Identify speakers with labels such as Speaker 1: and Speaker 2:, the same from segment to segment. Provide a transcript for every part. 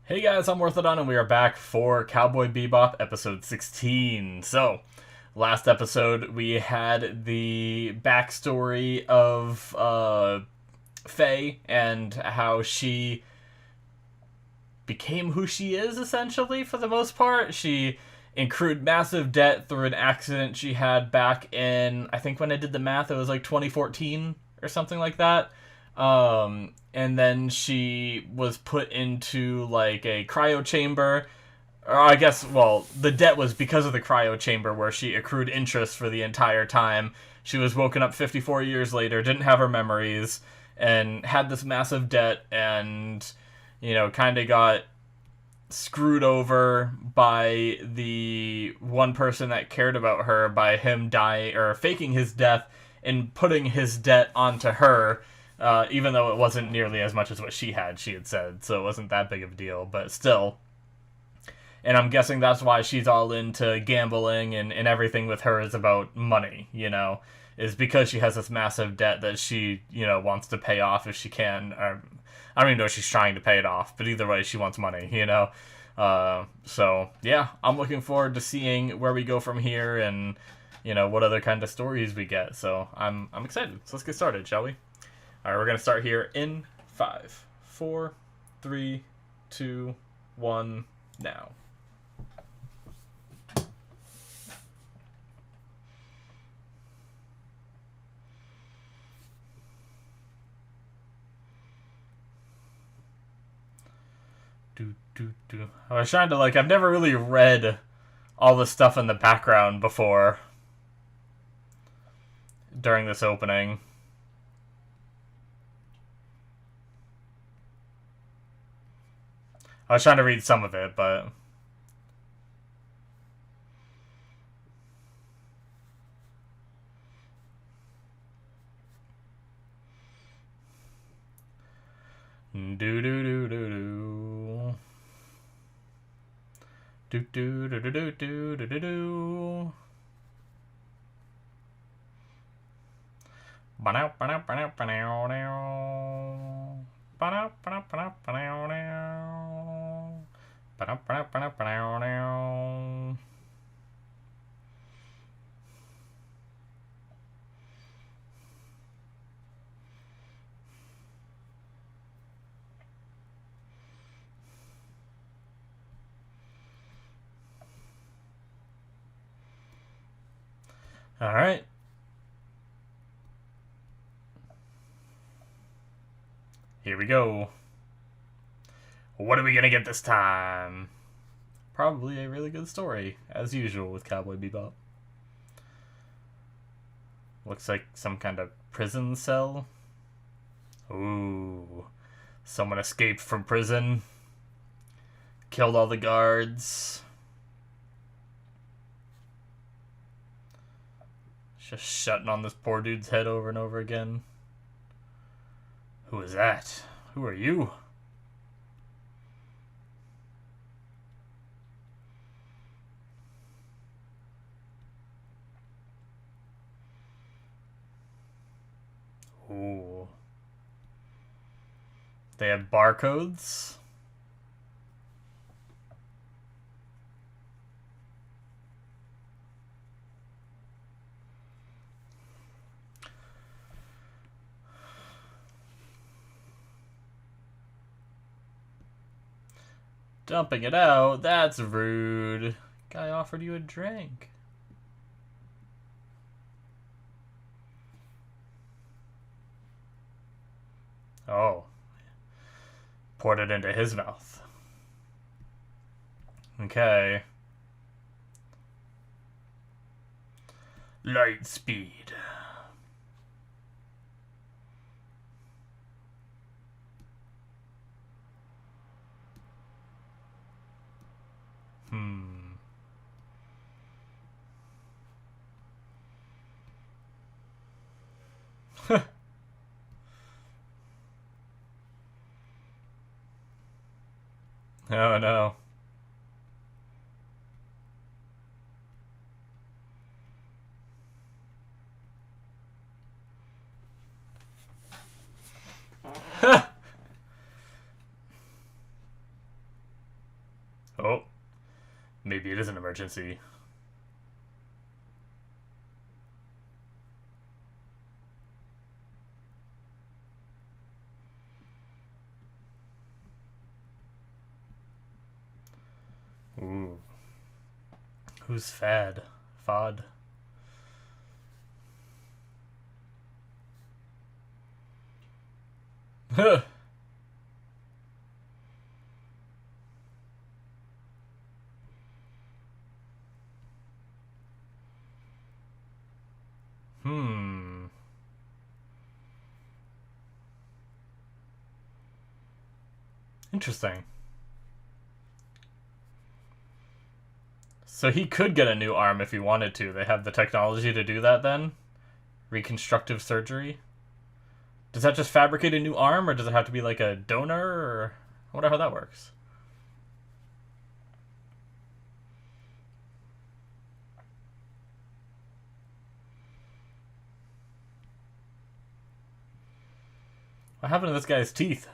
Speaker 1: Hey guys, I'm Morthadon, and we are back for Cowboy Bebop episode 16. So, last episode we had the backstory of Faye and how she became who she is, essentially, for the most part. She accrued massive debt through an accident she had back in, I think when I did the math, it was like 2014 or something like that. And then she was put into like a cryo chamber. Or I guess, well, the debt was because of the cryo chamber where she accrued interest for the entire time. She was woken up 54 years later, didn't have her memories, and had this massive debt, and, kind of got screwed over by the one person that cared about her by him dying or faking his death and putting his debt onto her, even though it wasn't nearly as much as what she had said, so it wasn't that big of a deal, but still. And I'm guessing that's why she's all into gambling, and everything with her is about money, is because she has this massive debt that she, wants to pay off if she can. Or, I don't even know if she's trying to pay it off, but either way, she wants money. So, yeah, I'm looking forward to seeing where we go from here and, what other kind of stories we get. So, I'm excited. So let's get started, shall we? All right, we're going to start here in 5, 4, 3, 2, 1, now. I was trying to, I've never really read all the stuff in the background before during this opening. I was trying to read some of it, but... Do-do-do-do-do. Do-do-do-do-do-do-do-do. Ba-now-ba-now-ba-now-ba-now-now. Ba-now-ba-now-ba-now-ba-now-now. Ba-now-ba-now-ba-now-ba-now-now. All right. Here we go. What are we gonna get this time? Probably a really good story, as usual with Cowboy Bebop. Looks like some kind of prison cell. Ooh. Someone escaped from prison. Killed all the guards. Just shutting on this poor dude's head over and over again. Who is that? Who are you? Ooh. They have barcodes. Dumping it out? That's rude. Guy offered you a drink. Oh. Poured it into his mouth. Okay. Light speed. Oh no. Oh, maybe it is an emergency. Ooh. Who's Fad? Fod? Huh. Hmm. Interesting. So he could get a new arm if he wanted to. They have the technology to do that then? Reconstructive surgery? Does that just fabricate a new arm, or does it have to be like a donor, or... I wonder how that works. What happened to this guy's teeth?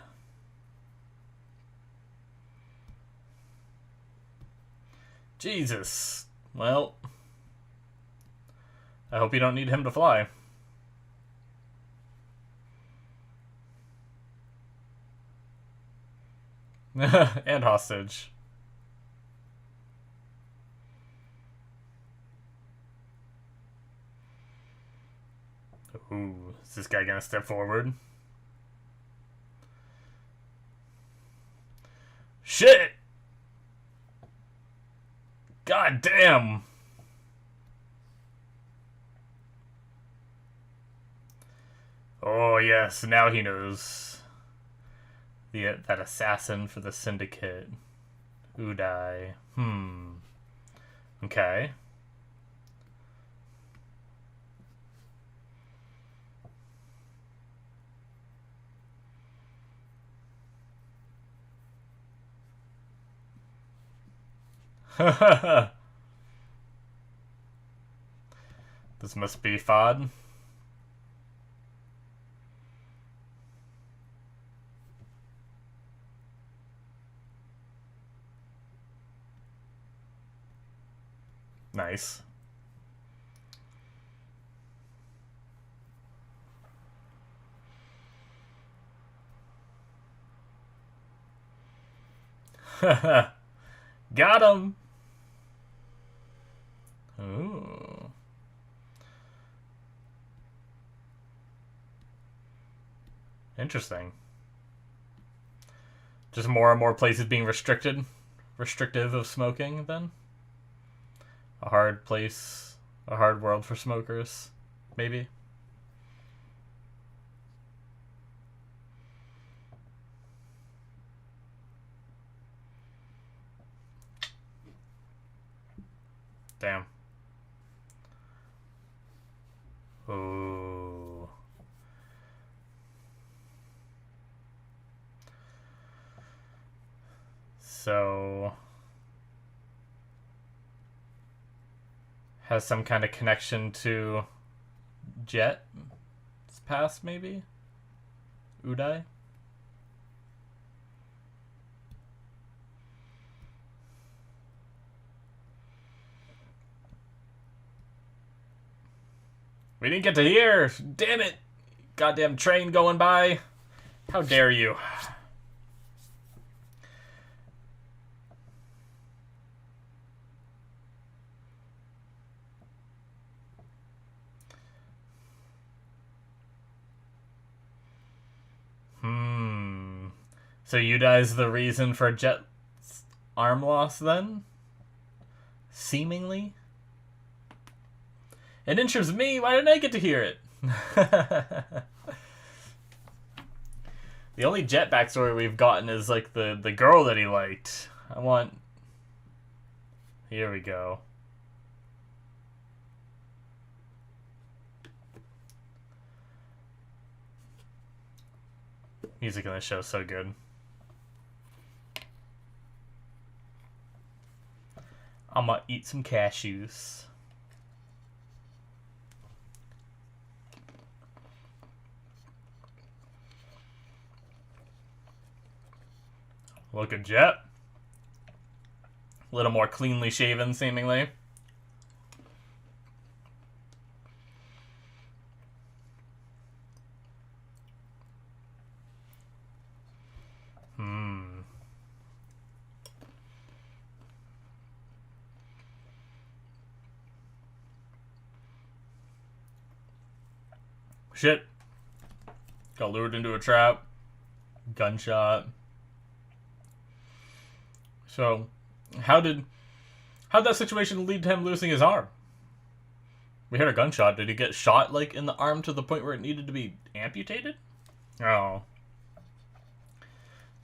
Speaker 1: Jesus. Well, I hope you don't need him to fly. And hostage. Ooh, is this guy gonna step forward? Shit! God damn! Oh yes, now he knows. That assassin for the syndicate. Udai. Okay. This must be Fod. Nice. Got him! Ooh. Interesting. Just more and more places being restrictive of smoking, then? A hard place, a hard world for smokers, maybe? Damn. Ooh. So... has some kind of connection to Jet's past, maybe? Udai? We didn't get to hear! Damn it! Goddamn train going by! How dare you? So Udai's the reason for Jet's arm loss, then? Seemingly? It interests me. Why didn't I get to hear it? The only Jet backstory we've gotten is like the girl that he liked. I want... Here we go. Music in this show is so good. I'm gonna eat some cashews. Look at Jet. A little more cleanly shaven, seemingly. Shit. Got lured into a trap. Gunshot. So, how'd that situation lead to him losing his arm? We heard a gunshot. Did he get shot, like, in the arm to the point where it needed to be amputated? Oh.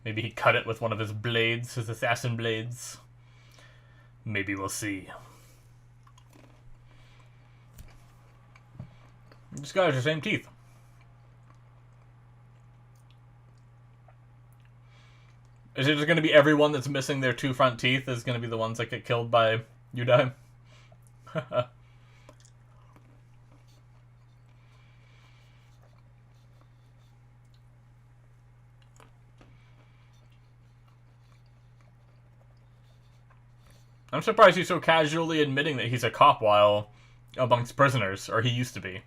Speaker 1: Maybe he cut it with one of his blades, his assassin blades. Maybe we'll see. This guy has the same teeth. Is it just going to be everyone that's missing their 2 front teeth is going to be the ones that get killed by Udai? I'm surprised he's so casually admitting that he's a cop while amongst prisoners, or he used to be.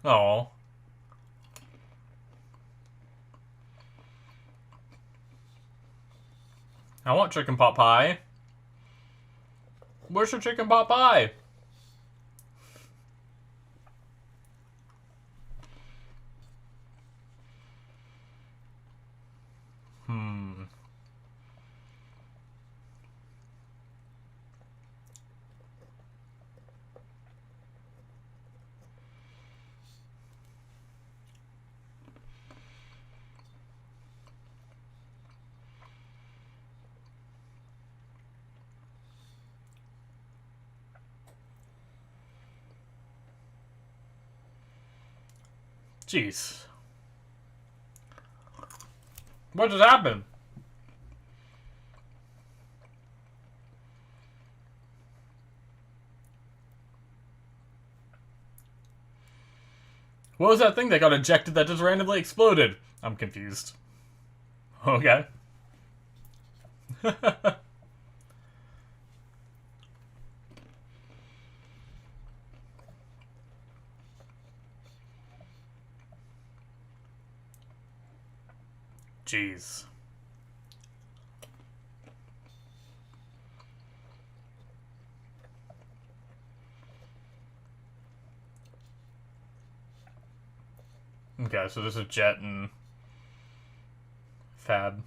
Speaker 1: Oh. I want chicken pot pie. Where's your chicken pot pie? Jeez. What just happened? What was that thing that got ejected that just randomly exploded? I'm confused. Okay. Jeez. Okay, so this is Jet and Fab.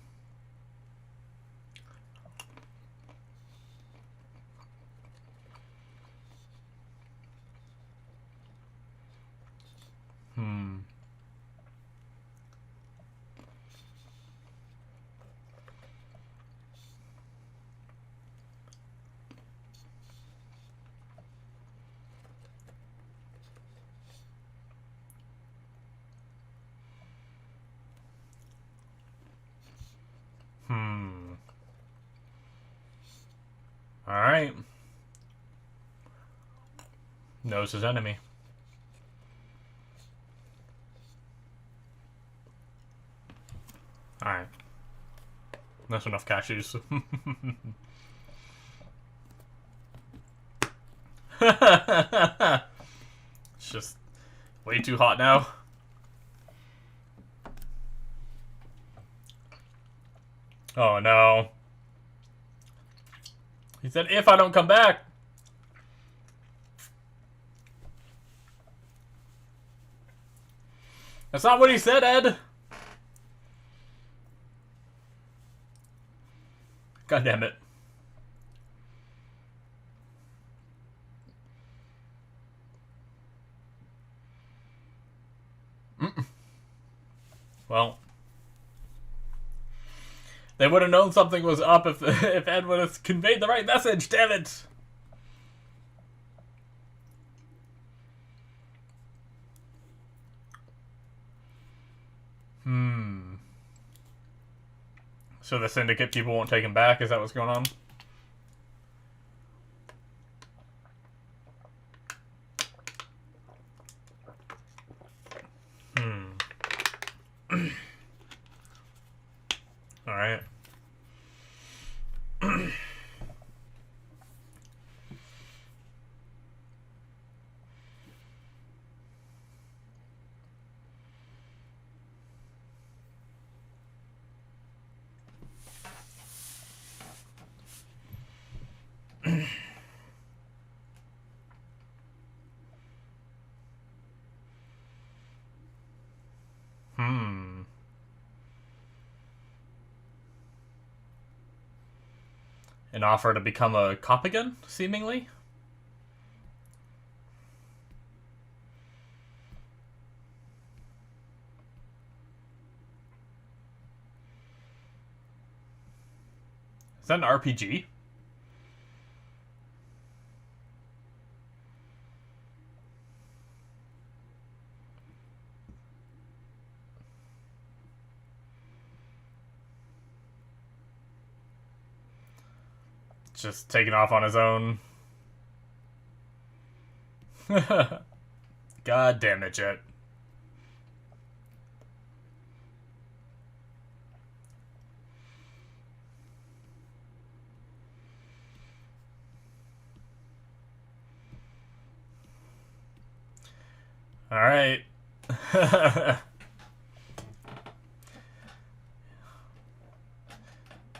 Speaker 1: Alright. Knows his enemy. Alright. That's enough cashews. It's just way too hot now. Oh no. He said, if I don't come back. That's not what he said, Ed. God damn it. Well. They would have known something was up if Ed would have conveyed the right message, damn it! So the Syndicate people won't take him back? Is that what's going on? Alright. An offer to become a cop again, seemingly? Is that an RPG? Just taking off on his own. God damn it, Jet. Alright.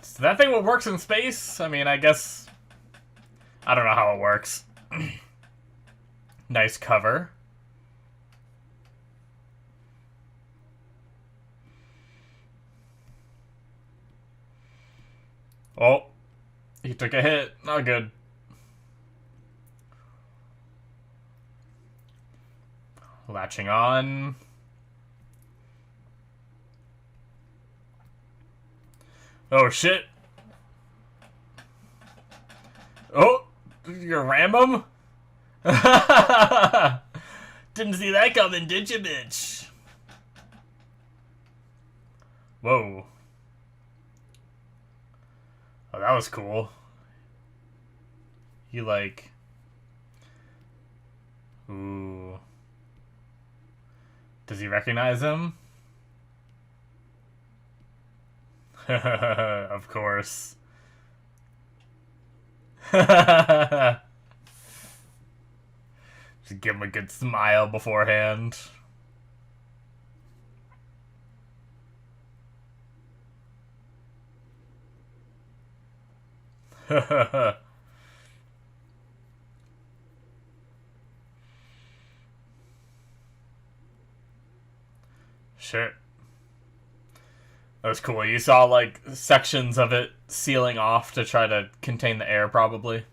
Speaker 1: So that thing what works in space? I mean, I guess... I don't know how it works. Nice cover. Oh. He took a hit. Not good. Latching on. Oh, shit. Oh, you ram him? Didn't see that coming, did you, bitch? Whoa. Oh, that was cool. He, like... Ooh. Does he recognize him? Of course. Just give him a good smile beforehand. Sure. That was cool. You saw, like, sections of it sealing off to try to contain the air, probably.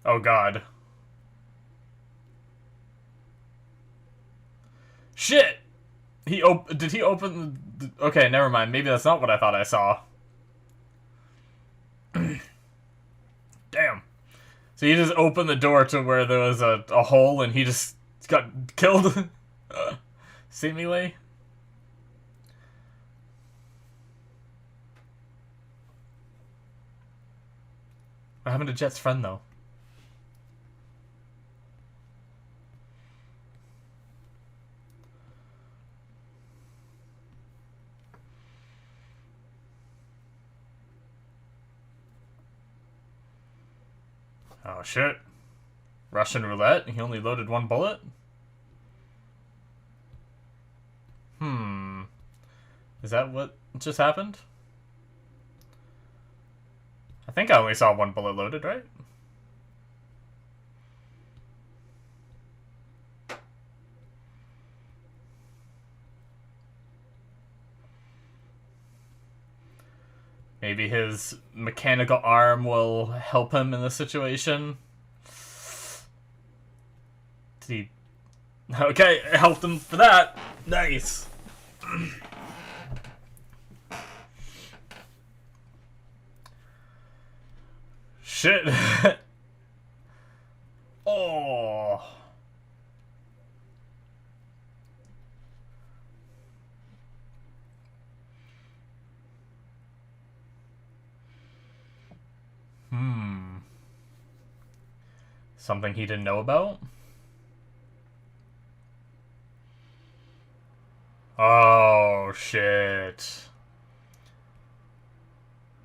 Speaker 1: Oh, God. Shit! Did he open the... Okay, never mind. Maybe that's not what I thought I saw. Damn. So he just opened the door to where there was a hole and he just got killed? Seemingly. What happened to Jet's friend, though? Oh, shit. Russian roulette? He only loaded one bullet? Is that what just happened? I think I only saw one bullet loaded, right? Maybe his mechanical arm will help him in this situation. Did he... Okay, it helped him for that. Nice. Shit. Oh. Something he didn't know about? Oh, shit.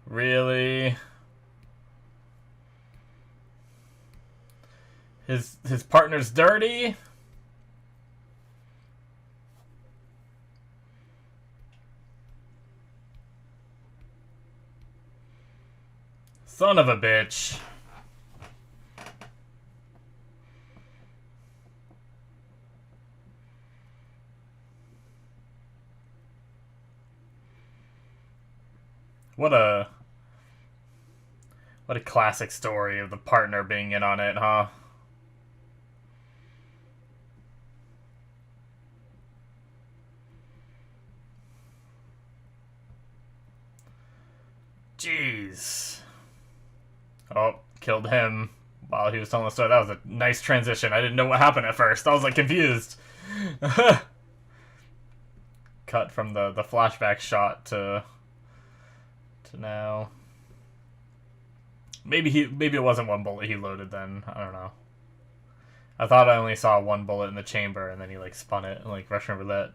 Speaker 1: Really? His partner's dirty? Son of a bitch. What a classic story of the partner being in on it, huh? Jeez. Oh, killed him while he was telling the story. That was a nice transition. I didn't know what happened at first. I was like confused. Cut from the flashback shot to now. Maybe it wasn't one bullet he loaded then. I don't know. I thought I only saw one bullet in the chamber and then he like spun it like Russian roulette.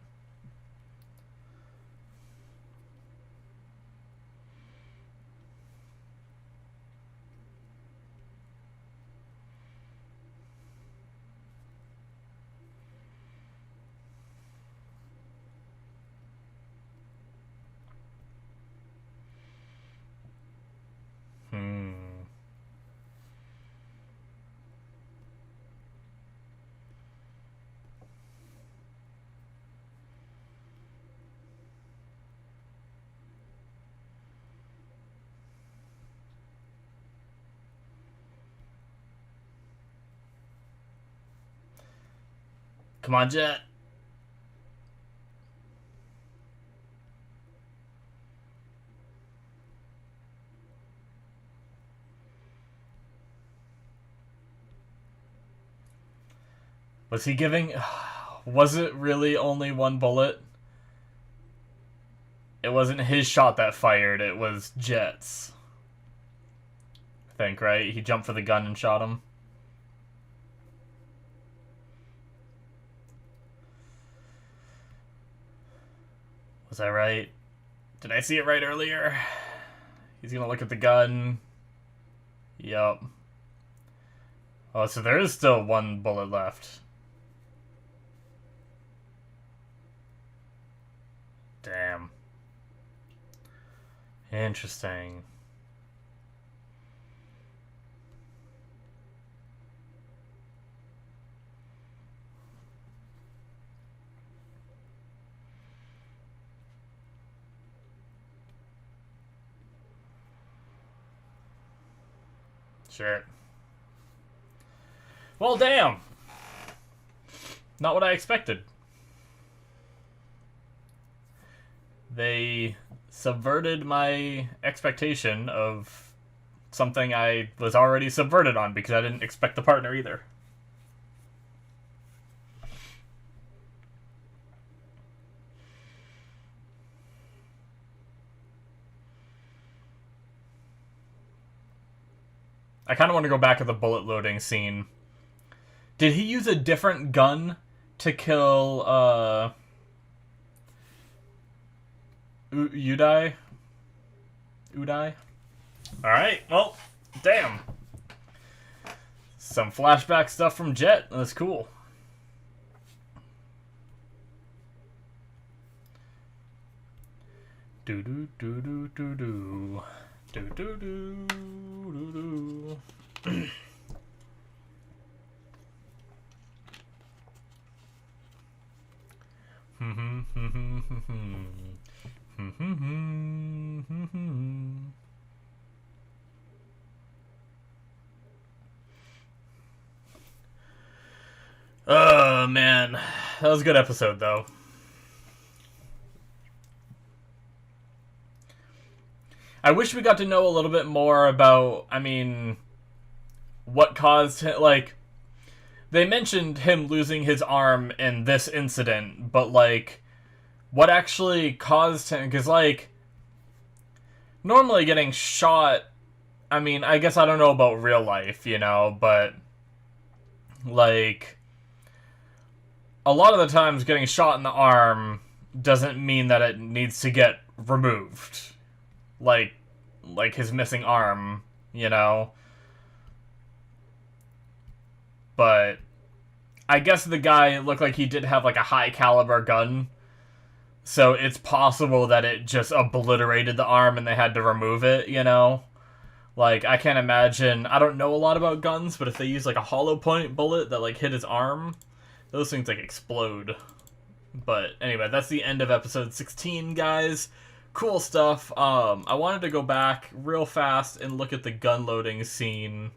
Speaker 1: Come on, Jet. Was he giving... Was it really only one bullet? It wasn't his shot that fired, it was Jet's. I think, right? He jumped for the gun and shot him. Was that right? Did I see it right earlier? He's gonna look at the gun. Yup. Oh, so there is still one bullet left. Damn. Interesting. Shit. Well, damn. Not what I expected. They subverted my expectation of something I was already subverted on because I didn't expect the partner either. I kind of want to go back at the bullet loading scene. Did he use a different gun to kill, Uday? Alright, well, damn. Some flashback stuff from Jet. That's cool. Do-do-do-do-do-do. Do-do-do-do-do. Oh, man. That was a good episode, though. I wish we got to know a little bit more about, I mean, what caused him, like, they mentioned him losing his arm in this incident, but, like, what actually caused him, because, like, normally getting shot, I mean, I guess I don't know about real life, you know, but Like, a lot of the times getting shot in the arm doesn't mean that it needs to get removed. Like his missing arm, you know? But I guess the guy looked like he did have, like, a high caliber gun. So it's possible that it just obliterated the arm and they had to remove it, you know? Like, I can't imagine... I don't know a lot about guns, but if they use, like, a hollow point bullet that, like, hit his arm, those things, like, explode. But anyway, that's the end of episode 16, guys. Cool stuff. I wanted to go back real fast and look at the gun loading scene.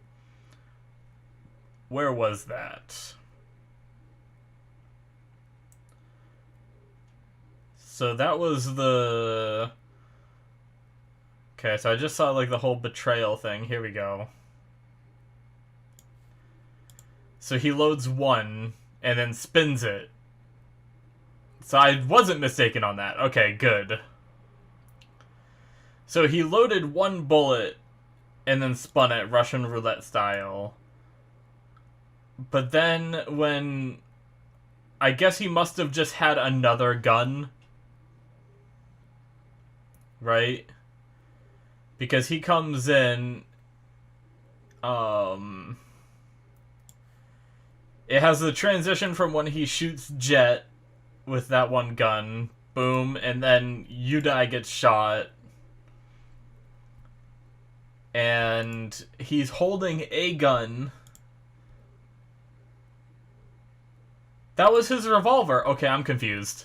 Speaker 1: Where was that? So that was the... Okay, so I just saw, like, the whole betrayal thing. Here we go. So he loads one, and then spins it. So I wasn't mistaken on that. Okay, good. So he loaded one bullet, and then spun it Russian roulette style. But then when... I guess he must have just had another gun. Right? Because he comes in, it has the transition from when he shoots Jet with that one gun, boom, and then Udai gets shot, and he's holding a gun. That was his revolver. Okay, I'm confused.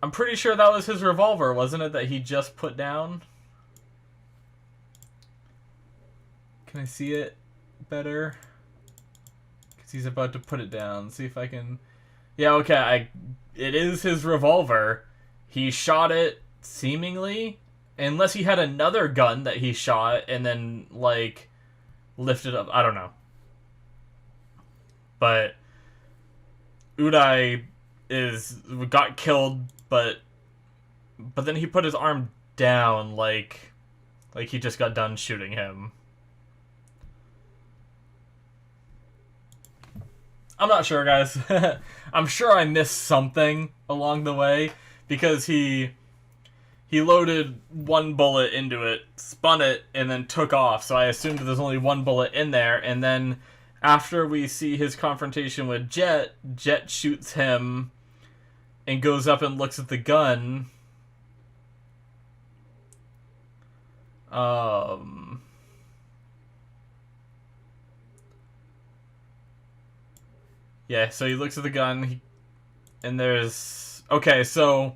Speaker 1: I'm pretty sure that was his revolver, wasn't it, that he just put down? Can I see it better? Because he's about to put it down. See if I can... Yeah, okay, it is his revolver. He shot it, seemingly. Unless he had another gun that he shot and then, like, lifted up. I don't know. But Udai got killed, but then he put his arm down like he just got done shooting him. I'm not sure, guys. I'm sure I missed something along the way, because he loaded one bullet into it, spun it, and then took off, so I assumed there's only one bullet in there, and then after we see his confrontation with Jet, Jet shoots him and goes up and looks at the gun. Yeah, so he looks at the gun, and there's... Okay, so...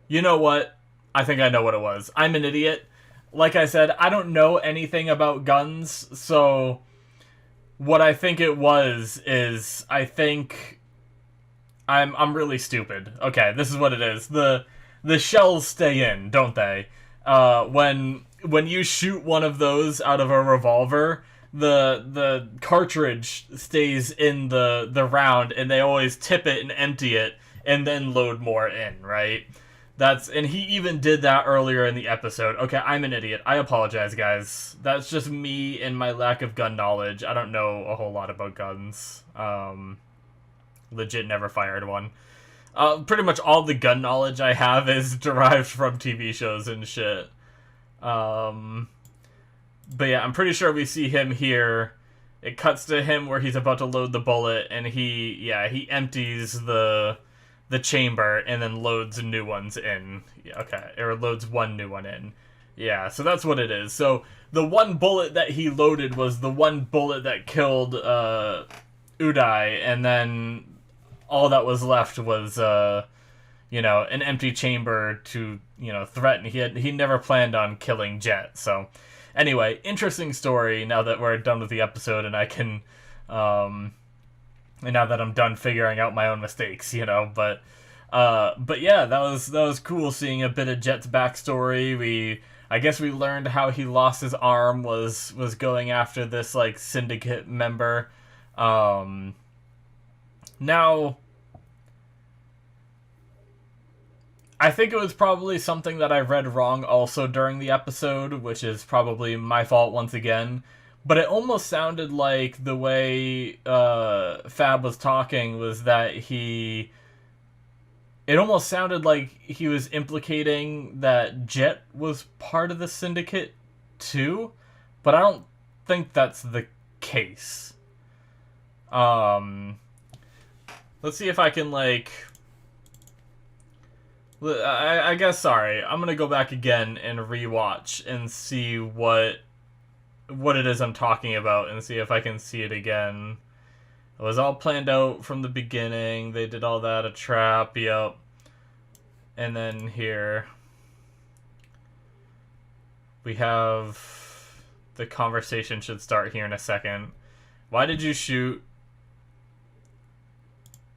Speaker 1: You know what? I think I know what it was. I'm an idiot. Like I said, I don't know anything about guns, so... What I think it was is... I think... I'm really stupid. Okay, this is what it is. The shells stay in, don't they? When you shoot one of those out of a revolver... The cartridge stays in the round, and they always tip it and empty it, and then load more in, right? And he even did that earlier in the episode. Okay, I'm an idiot. I apologize, guys. That's just me and my lack of gun knowledge. I don't know a whole lot about guns. Legit never fired one. Pretty much all the gun knowledge I have is derived from TV shows and shit. But yeah, I'm pretty sure we see him here. It cuts to him where he's about to load the bullet, and he empties the chamber and then loads new ones in. Okay, or loads one new one in. Yeah, so that's what it is. So the one bullet that he loaded was the one bullet that killed Udai, and then all that was left was an empty chamber to threaten. He never planned on killing Jet, so. Anyway, interesting story now that we're done with the episode, and I can, and now that I'm done figuring out my own mistakes, but yeah, that was cool seeing a bit of Jet's backstory. I guess we learned how he lost his arm was going after this, like, syndicate member. Now, I think it was probably something that I read wrong also during the episode, which is probably my fault once again. But it almost sounded like the way Fab was talking was that he. It almost sounded like he was implicating that Jet was part of the syndicate too, but I don't think that's the case. Um, let's see if I can like. I guess sorry. I'm gonna go back again and rewatch and see what it is I'm talking about and see if I can see it again. It was all planned out from the beginning. They did all that, a trap, yep. And then here we have the conversation should start here in a second. Why did you shoot?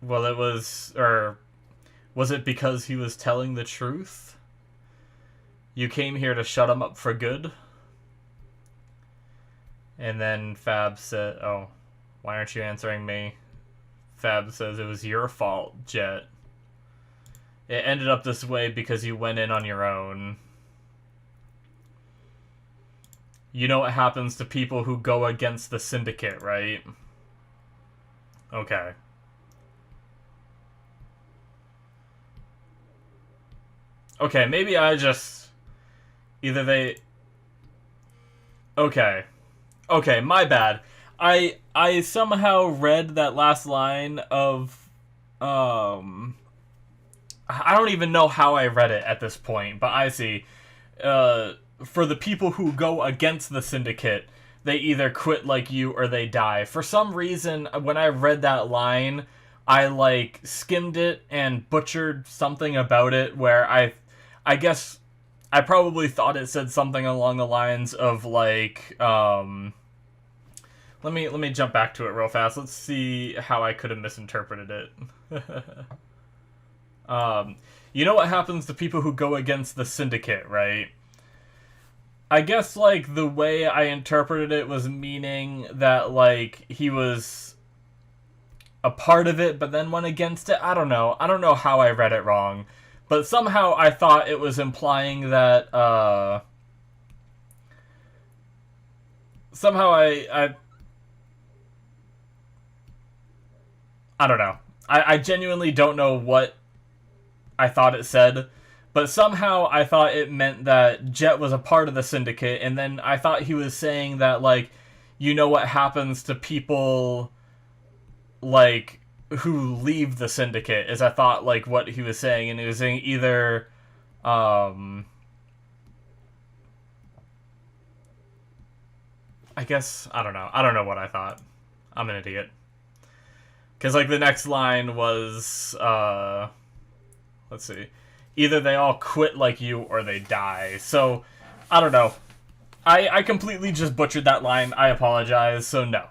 Speaker 1: Well, it was, or was it because he was telling the truth? You came here to shut him up for good? And then Fab said, oh, why aren't you answering me? Fab says, it was your fault, Jet. It ended up this way because you went in on your own. You know what happens to people who go against the syndicate, right? Okay. Okay, maybe I just... Either they... Okay. Okay, my bad. I somehow read that last line of... I don't even know how I read it at this point, but I see. For the people who go against the syndicate, they either quit like you or they die. For some reason, when I read that line, I, like, skimmed it and butchered something about it where I guess I probably thought it said something along the lines of, like, let me jump back to it real fast. Let's see how I could have misinterpreted it. You know what happens to people who go against the syndicate, right? I guess, like, the way I interpreted it was meaning that, like, he was a part of it, but then went against it. I don't know. I don't know how I read it wrong. But somehow I thought it was implying that, somehow I don't know. I genuinely don't know what I thought it said, but somehow I thought it meant that Jet was a part of the syndicate, and then I thought he was saying that, like, you know what happens to people, like, who leave the syndicate, is I thought, like, what he was saying, and he was saying either, I guess, I don't know. I don't know what I thought. I'm an idiot. Because, like, the next line was, let's see. Either they all quit like you or they die. So, I don't know. I completely just butchered that line. I apologize. So, no.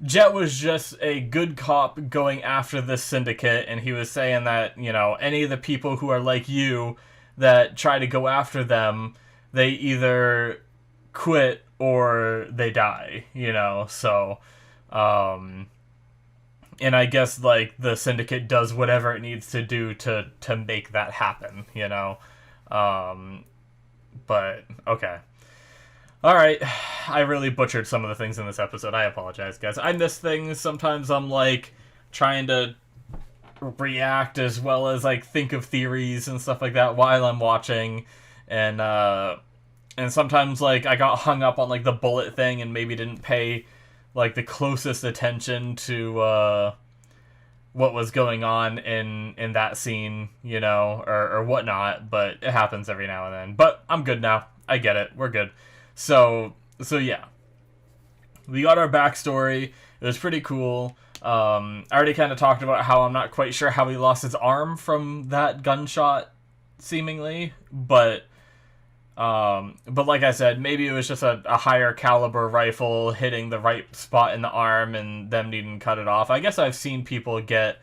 Speaker 1: Jet was just a good cop going after this syndicate, and he was saying that, you know, any of the people who are like you that try to go after them, they either quit or they die, you know? So, and I guess, like, the syndicate does whatever it needs to do to make that happen, you know? But, okay. Alright, I really butchered some of the things in this episode. I apologize, guys. I miss things. Sometimes I'm, like, trying to react as well as, like, think of theories and stuff like that while I'm watching. And sometimes, like, I got hung up on, like, the bullet thing and maybe didn't pay, like, the closest attention to what was going on in that scene, you know, or whatnot, but it happens every now and then. But I'm good now. I get it. We're good. So yeah. We got our backstory. It was pretty cool. I already kind of talked about how I'm not quite sure how he lost his arm from that gunshot, seemingly, but like I said, maybe it was just a higher caliber rifle hitting the right spot in the arm and them needing to cut it off. I guess I've seen people get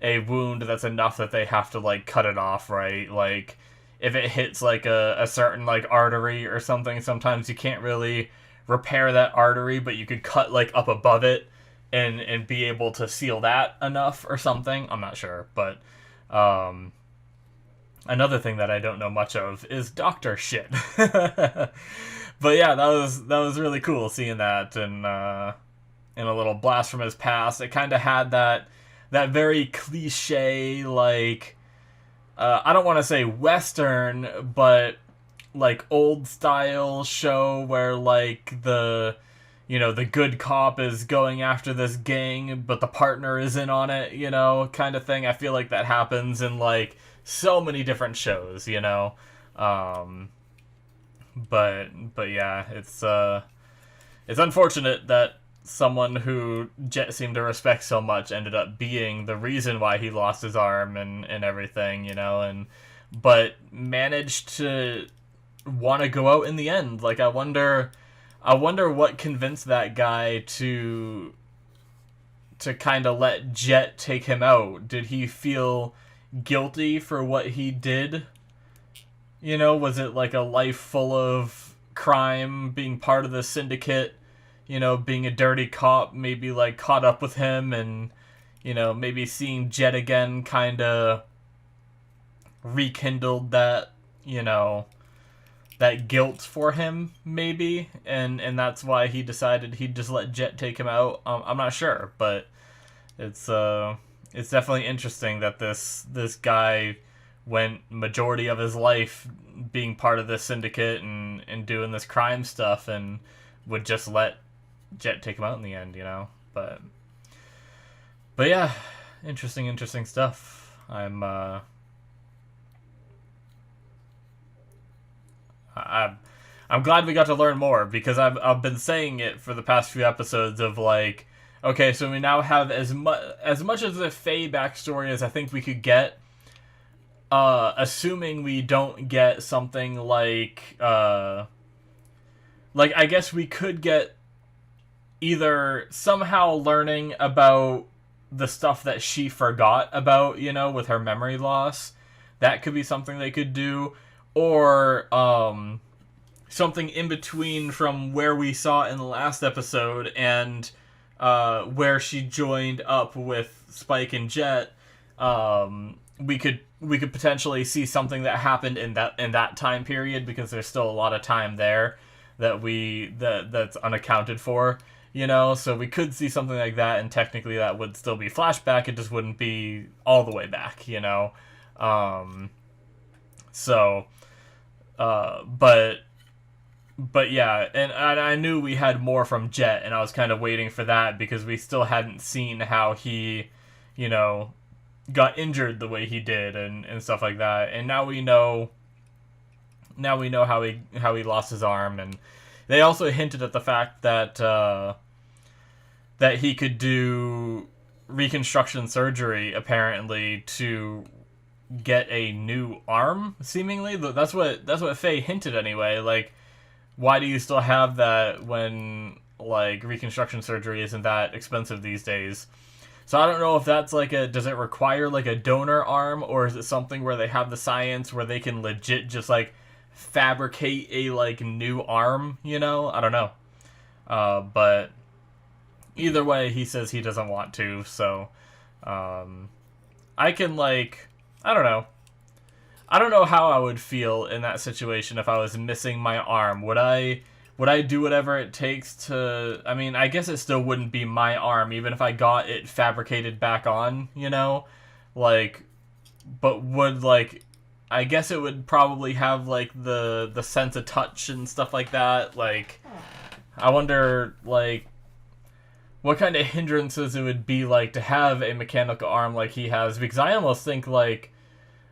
Speaker 1: a wound that's enough that they have to, like, cut it off, right? Like, if it hits, like, a certain, like, artery or something, sometimes you can't really repair that artery, but you could cut, like, up above it and be able to seal that enough or something. I'm not sure, but, another thing that I don't know much of is doctor shit. But yeah, that was really cool seeing that, and in a little blast from his past. It kind of had that very cliche, like, I don't want to say Western, but like old style show where like the good cop is going after this gang, but the partner is in on it, kind of thing. I feel like that happens in like so many different shows. Um, but yeah, it's unfortunate that someone who Jet seemed to respect so much ended up being the reason why he lost his arm and everything, and but managed to want to go out in the end. Like, I wonder what convinced that guy to kind of let Jet take him out. Did he feel guilty for what he did? Was it like a life full of crime, being part of the syndicate, being a dirty cop, maybe like caught up with him, and maybe seeing Jet again kind of rekindled that guilt for him, maybe, and that's why he decided he'd just let Jet take him out. I'm not sure, but it's definitely interesting that this guy went majority of his life being part of this syndicate and doing this crime stuff, and would just let Jet take him out in the end, But yeah, interesting stuff. I'm glad we got to learn more, because I've been saying it for the past few episodes of like, okay, so we now have as much of the Faye backstory as I think we could get, assuming we don't get something like I guess we could get either somehow learning about the stuff that she forgot about, with her memory loss. That could be something they could do, or something in between from where we saw in the last episode and where she joined up with Spike and Jet. We could potentially see something that happened in that time period, because there's still a lot of time there that's unaccounted for. So we could see something like that, and technically that would still be flashback. It just wouldn't be all the way back. But yeah, and I knew we had more from Jet, and I was kind of waiting for that, because we still hadn't seen how he, got injured the way he did, and stuff like that. And now we know how he lost his arm, and they also hinted at the fact that that he could do reconstruction surgery, apparently, to get a new arm, seemingly. That's what Faye hinted anyway. Like, why do you still have that when, like, reconstruction surgery isn't that expensive these days? So I don't know if that's like does it require like a donor arm, or is it something where they have the science where they can legit just like fabricate a like new arm, I don't know. But either way, he says he doesn't want to, so I can like, I don't know. I don't know how I would feel in that situation if I was missing my arm. Would I do whatever it takes to... I mean, I guess it still wouldn't be my arm, even if I got it fabricated back on, Like, but would, like... I guess it would probably have, like, the sense of touch and stuff like that. Like, I wonder, like, what kind of hindrances it would be like to have a mechanical arm like he has. Because I almost think, like...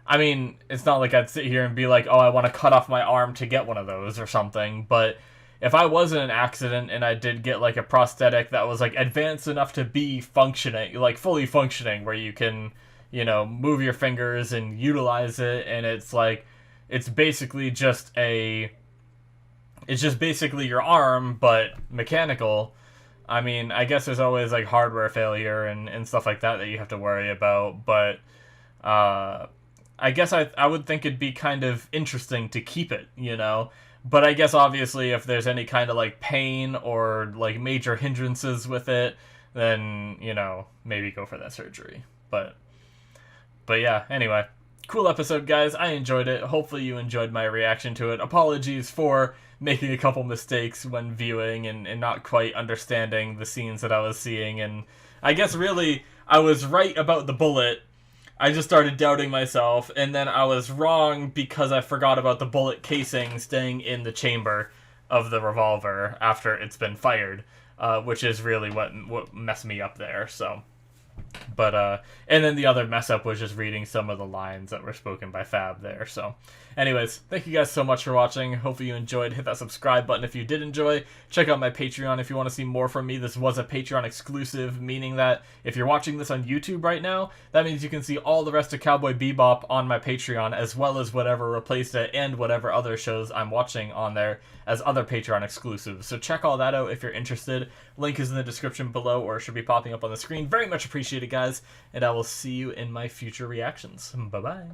Speaker 1: I mean, it's not like I'd sit here and be like, oh, I want to cut off my arm to get one of those or something, but... If I was in an accident and I did get, like, a prosthetic that was, like, advanced enough to be functioning, like, fully functioning, where you can, move your fingers and utilize it, and it's, like, it's basically just your arm, but mechanical. I mean, I guess there's always, like, hardware failure and stuff like that you have to worry about, but, I guess I would think it'd be kind of interesting to keep it, But I guess obviously if there's any kind of like pain or like major hindrances with it, then, maybe go for that surgery. But yeah, anyway. cool episode, guys. I enjoyed it. Hopefully you enjoyed my reaction to it. Apologies for making a couple mistakes when viewing and not quite understanding the scenes that I was seeing. And I guess really I was right about the bullet. I just started doubting myself, and then I was wrong because I forgot about the bullet casing staying in the chamber of the revolver after it's been fired, which is really what messed me up there. So, but and then the other mess up was just reading some of the lines that were spoken by Fab there. So, anyways, thank you guys so much for watching. Hopefully you enjoyed. Hit that subscribe button if you did enjoy. Check out my Patreon if you want to see more from me. This was a Patreon exclusive, meaning that if you're watching this on YouTube right now, that means you can see all the rest of Cowboy Bebop on my Patreon, as well as whatever replaced it and whatever other shows I'm watching on there as other Patreon exclusives. So check all that out if you're interested. Link is in the description below, or it should be popping up on the screen. Very much appreciated, guys, and I will see you in my future reactions. Bye-bye.